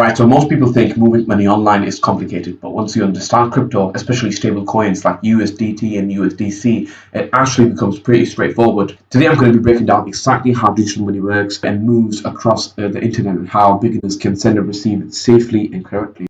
Right, so most people think moving money online is complicated, but once you understand crypto, especially stable coins like USDT and USDC, it actually becomes pretty straightforward. Today I'm going to be breaking down exactly how digital money works and moves across the internet and how beginners can send and receive it safely and correctly.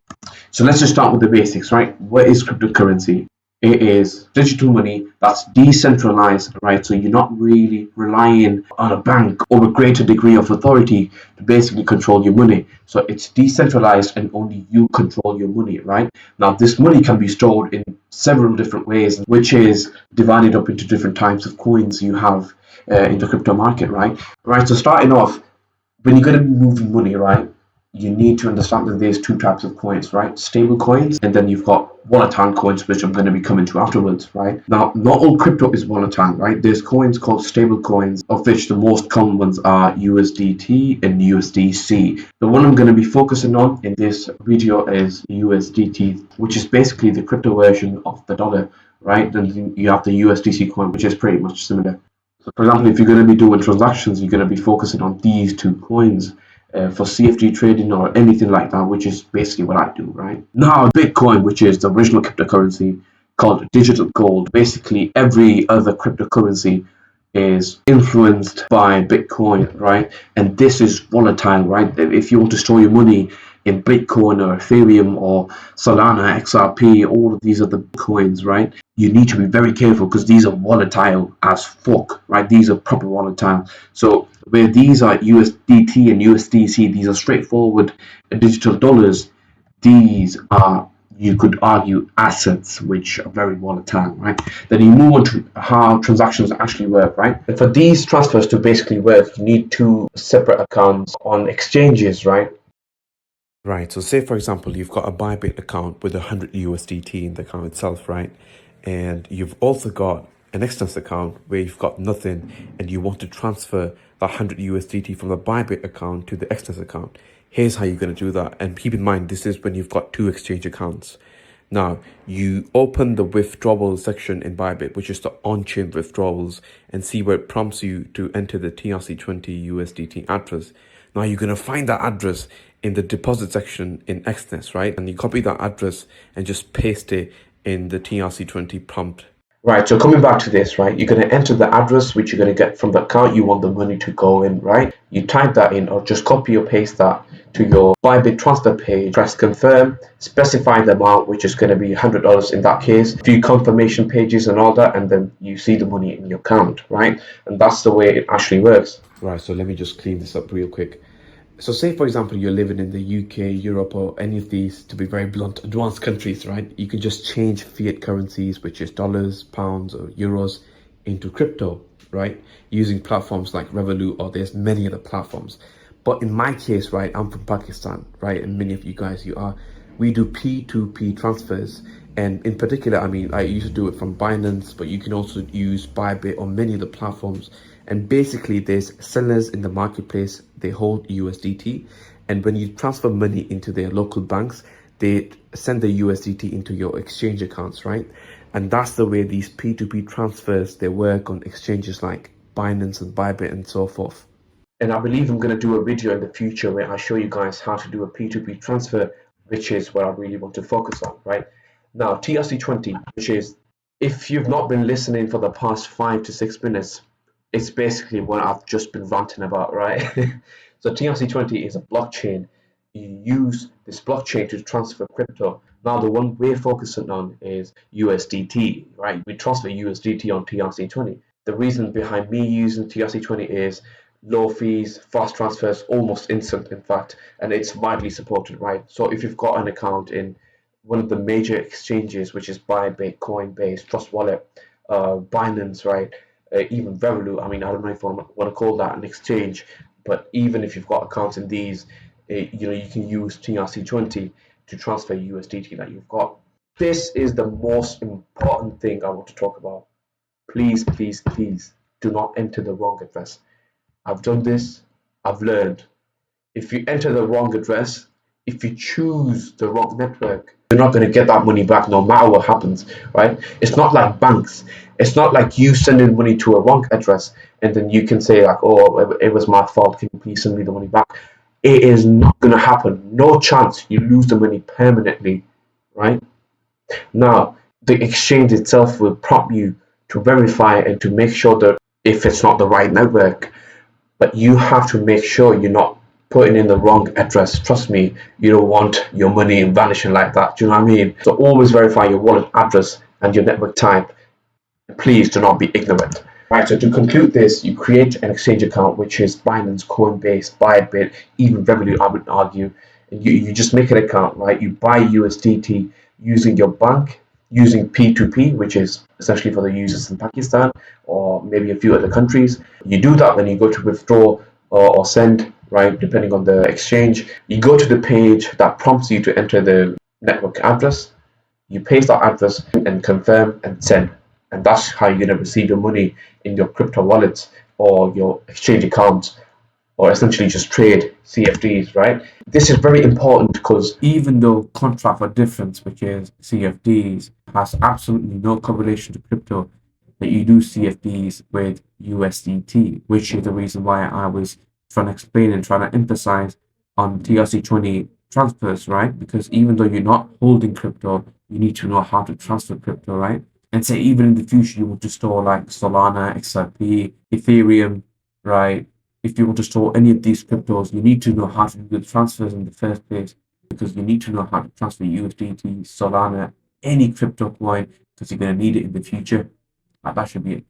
So let's just start with the basics, right? What is cryptocurrency? It is digital money that's decentralized, right? So you're not really relying on a bank or a greater degree of authority to basically control your money. So it's decentralized and only you control your money, right? Now, this money can be stored in several different ways, which is divided up into different types of coins you have in the crypto market, right? Right, so starting off, when you're going to be moving money, right, you need to understand that there's two types of coins, right? Stable coins, and then you've got volatile coins, which I'm going to be coming to afterwards, right? Now, not all crypto is volatile, right? There's coins called stable coins, of which the most common ones are USDT and USDC. The one I'm going to be focusing on in this video is USDT, which is basically the crypto version of the dollar, right? Then you have the USDC coin, which is pretty much similar. So, for example, if you're going to be doing transactions, you're going to be focusing on these two coins. For CFD trading or anything like that, which is basically what I do, right? Now, Bitcoin, which is the original cryptocurrency called digital gold, basically every other cryptocurrency is influenced by Bitcoin, right? And this is volatile, right? If you want to store your money in Bitcoin or Ethereum or Solana, XRP, all of these other coins, right? You need to be very careful because these are volatile as fuck, right? These are proper volatile. So where these are USDT and USDC, these are straightforward digital dollars. These are, you could argue, assets which are very volatile, right? Then you move on to how transactions actually work, right? And for these transfers to basically work, you need two separate accounts on exchanges, right? Right, so say for example, you've got a Bybit account with 100 USDT in the account itself, right? And you've also got an External account where you've got nothing and you want to transfer that 100 USDT from the Bybit account to the External account. Here's how you're going to do that. And keep in mind, this is when you've got two exchange accounts. Now, you open the withdrawal section in Bybit, which is the on-chain withdrawals, and see where it prompts you to enter the TRC20 USDT address. Now, you're going to find that address in the deposit section in XNES, right? And you copy that address and just paste it in the TRC20 prompt. Right, so coming back to this, right, you're going to enter the address which you're going to get from the account you want the money to go in, right? You type that in or just copy or paste that to your Bybit transfer page, press confirm, specify the amount, which is going to be $100 in that case, a few confirmation pages and all that, and then you see the money in your account, right? And that's the way it actually works. Right, so let me just clean this up real quick. So say, for example, you're living in the UK, Europe, or any of these, to be very blunt, advanced countries, right? You can just change fiat currencies, which is dollars, pounds, or euros, into crypto, right? Using platforms like Revolut, or there's many other platforms. But in my case, right, I'm from Pakistan, right? And many of you guys, you are. We do P2P transfers. And in particular, I mean, I used to do it from Binance, but you can also use Bybit or many other platforms. And basically, there's sellers in the marketplace, they hold USDT. And when you transfer money into their local banks, they send the USDT into your exchange accounts, right? And that's the way these P2P transfers, they work on exchanges like Binance and Bybit and so forth. And I believe I'm going to do a video in the future where I show you guys how to do a P2P transfer, which is what I really want to focus on, right? Now, TRC20, which is, if you've not been listening for the past 5 to 6 minutes, it's basically what I've just been ranting about, right? So TRC20 is a blockchain. You use this blockchain to transfer crypto. Now, the one we're focusing on is USDT, right? We transfer USDT on TRC20. The reason behind me using TRC20 is low fees, fast transfers, almost instant, in fact, and it's widely supported, right? So if you've got an account in one of the major exchanges, which is Bybit, Coinbase, Trust Wallet, Binance, right? Even Revolut. I mean, I don't know if I want to call that an exchange, but even if you've got accounts in these, you can use TRC20 to transfer USDT that you've got. This is the most important thing I want to talk about. Please, please, please do not enter the wrong address. I've done this. I've learned. If you enter the wrong address, if you choose the wrong network, you're not going to get that money back no matter what happens, right? It's not like banks. It's not like you sending money to a wrong address and then you can say like, oh, it was my fault. Can you please send me the money back? It is not going to happen. No chance you lose the money permanently, right? Now, the exchange itself will prompt you to verify and to make sure that if it's not the right network, but you have to make sure you're not putting in the wrong address. Trust me, you don't want your money vanishing like that. Do you know what I mean? So always verify your wallet address and your network type. Please do not be ignorant. Right, so to conclude this, you create an exchange account, which is Binance, Coinbase, Bybit, even Revolut, I would argue. And you just make an account, right? You buy USDT using your bank, using P2P, which is essentially for the users in Pakistan or maybe a few other countries. You do that, then you go to withdraw or send, right, depending on the exchange. You go to the page that prompts you to enter the network address. You paste that address and confirm and send. And that's how you're going to receive your money in your crypto wallets or your exchange accounts or essentially just trade CFDs, right? This is very important because even though contract for difference, which is CFDs, has absolutely no correlation to crypto, that you do CFDs with USDT, which is the reason why I was trying to explain and trying to emphasize on TRC20 transfers, right? Because even though you're not holding crypto, you need to know how to transfer crypto, right? And say even in the future you want to store like Solana, XRP, Ethereum, right? If you want to store any of these cryptos, you need to know how to do the transfers in the first place because you need to know how to transfer USDT, Solana, any crypto coin because you're going to need it in the future. That should be it.